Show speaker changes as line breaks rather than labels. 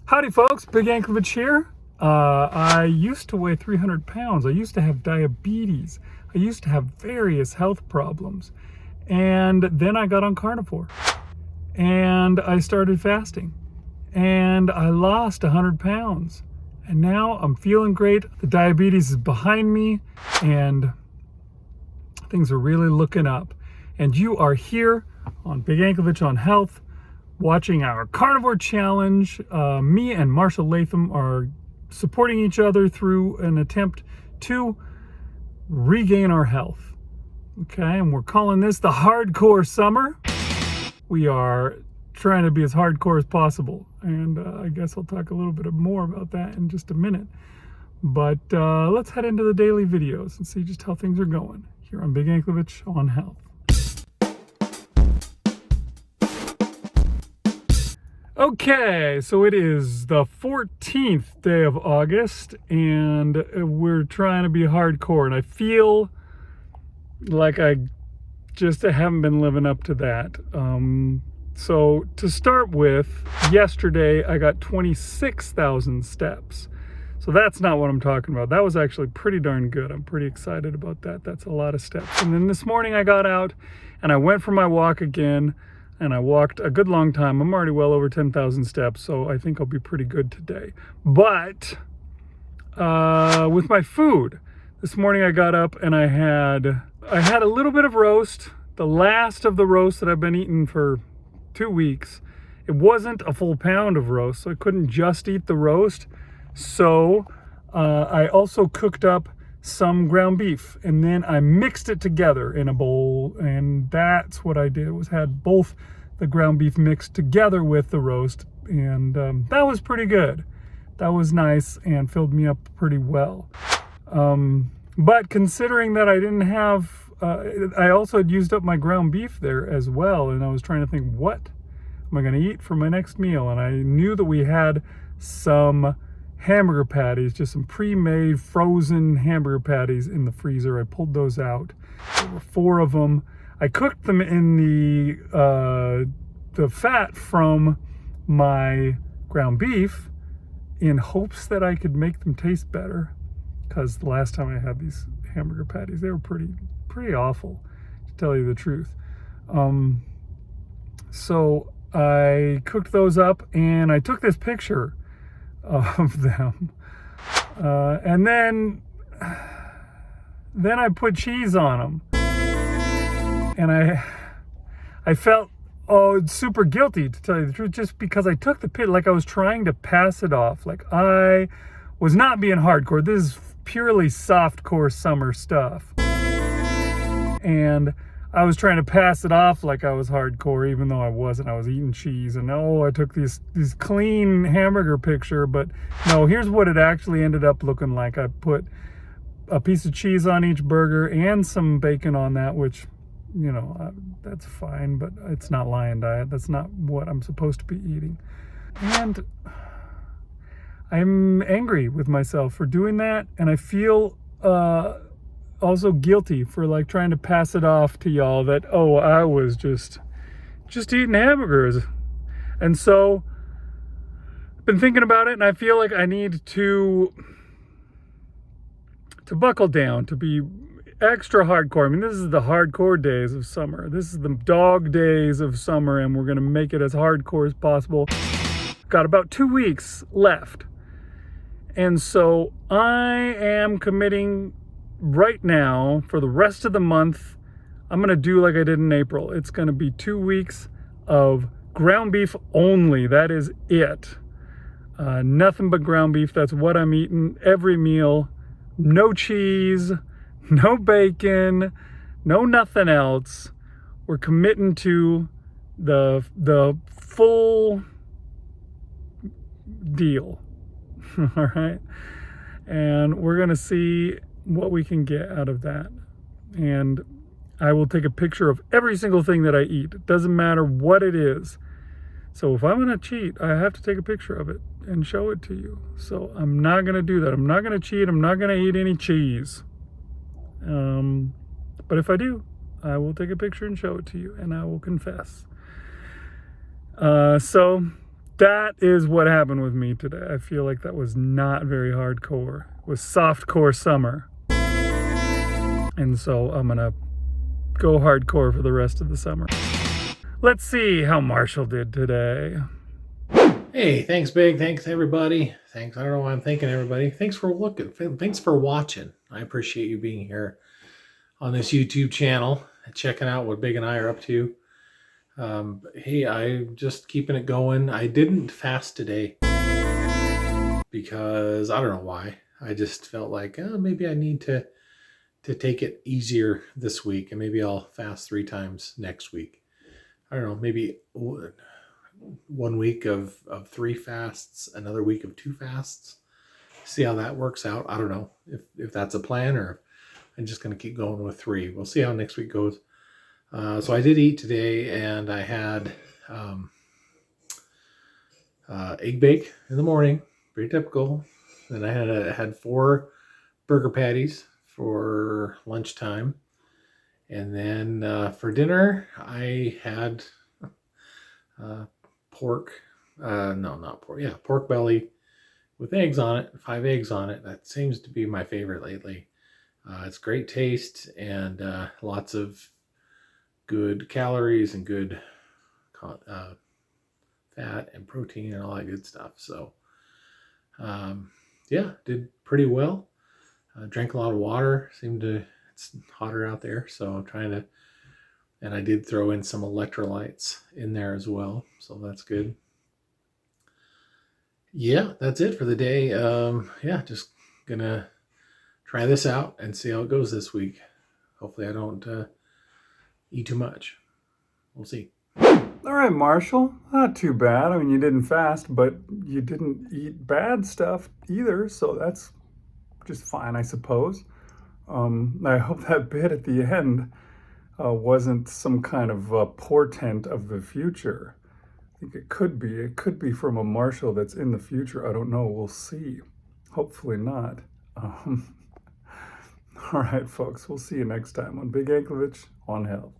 Howdy folks, Big Ankovich here. I used to weigh 300 pounds. I used to have diabetes. I used to have various health problems. And then I got on Carnivore. And I started fasting. And I lost 100 pounds. And now I'm feeling great. The diabetes is behind me. And things are really looking up. And you are here on Big Ankovich on Health, watching our Carnivore Challenge. Me and Marshall Latham are supporting each other through an attempt to regain our health. Okay, and we're calling this the hardcore summer. We are trying to be as hardcore as possible, and I guess I'll talk a little bit more about that in just a minute. But let's head into the daily videos and see just how things are going here on Big Ankovich on Health. Okay, so it is the 14th day of August, and we're trying to be hardcore, and I feel like I just haven't been living up to that. So to start with, yesterday I got 26,000 steps. So that's not what I'm talking about. That was actually pretty darn good. I'm pretty excited about that. That's a lot of steps. And then this morning I got out and I went for my walk again. And I walked a good long time. I'm already well over 10,000 steps, so I think I'll be pretty good today. But with my food, this morning I got up and I had a little bit of roast, the last of the roast that I've been eating for 2 weeks. It wasn't a full pound of roast, so I couldn't just eat the roast. So I also cooked up some ground beef, and then I mixed it together in a bowl, and that's what I did, was had both the ground beef mixed together with the roast, and that was pretty good. That was nice and filled me up pretty well. But considering that I didn't have, I also had used up my ground beef there as well, and I was trying to think, what am I going to eat for my next meal? And I knew that we had some hamburger patties, just some pre-made frozen hamburger patties in the freezer. I pulled those out. There were 4 of them. I cooked them in the fat from my ground beef in hopes that I could make them taste better, because the last time I had these hamburger patties, they were pretty awful, to tell you the truth. So I cooked those up and I took this picture of them, and then I put cheese on them, and I felt super guilty, to tell you the truth, just because I took the pit, like I was trying to pass it off, like I was not being hardcore. This is purely softcore summer stuff, and I was trying to pass it off like I was hardcore, even though I wasn't. I was eating cheese, and I took this clean hamburger picture, but no, here's what it actually ended up looking like. I put a piece of cheese on each burger and some bacon on that, which, you know, that's fine, but it's not lion diet. That's not what I'm supposed to be eating. And I'm angry with myself for doing that, and I feel also guilty for like trying to pass it off to y'all that, oh, I was just eating hamburgers. And so I've been thinking about it, and I feel like I need to buckle down, to be extra hardcore. I mean, this is the hardcore days of summer. This is the dog days of summer, and we're going to make it as hardcore as possible. Got about 2 weeks left. And so I am committing right now, for the rest of the month, I'm going to do like I did in April. It's going to be 2 weeks of ground beef only. That is it. Nothing but ground beef. That's what I'm eating every meal. No cheese, no bacon, no nothing else. We're committing to the full deal. All right. And we're going to see what we can get out of that. And I will take a picture of every single thing that I eat. It doesn't matter what it is. So if I'm going to cheat, I have to take a picture of it and show it to you. So I'm not going to do that. I'm not going to cheat. I'm not going to eat any cheese. But if I do, I will take a picture and show it to you, and I will confess. So that is what happened with me today. I feel like that was not very hardcore. It was softcore summer. And so I'm gonna go hardcore for the rest of the summer. Let's see how Marshall did today.
Hey, thanks, Big. Thanks, everybody. Thanks. I don't know why I'm thanking everybody. Thanks for looking. Thanks for watching. I appreciate you being here on this YouTube channel and checking out what Big and I are up to. Hey, I'm just keeping it going. I didn't fast today because I don't know why. I just felt like maybe I need to take it easier this week, and maybe I'll fast 3 times next week. I don't know, maybe 1 week of 3 fasts, another week of 2 fasts. See how that works out. I don't know if that's a plan, or I'm just going to keep going with 3. We'll see how next week goes. So I did eat today, and I had egg bake in the morning, pretty typical. Then I had 4 burger patties for lunchtime, and then for dinner I had pork. No, not pork. Yeah, pork belly with eggs on it, 5 eggs on it. That seems to be my favorite lately. It's great taste and lots of good calories and good fat and protein and all that good stuff. So yeah, did pretty well. Drank a lot of water. It's hotter out there, so I'm trying to, and I did throw in some electrolytes in there as well, so that's good. Yeah, that's it for the day. Yeah, just gonna try this out and see how it goes this week. Hopefully I don't eat too much. We'll see.
All right, Marshall, not too bad. I mean, you didn't fast, but you didn't eat bad stuff either, so that's just fine, I suppose. I hope that bit at the end wasn't some kind of portent of the future. I think it could be. It could be from a Marshall that's in the future. I don't know. We'll see. Hopefully not. All right, folks. We'll see you next time on Big Ankovich on Health.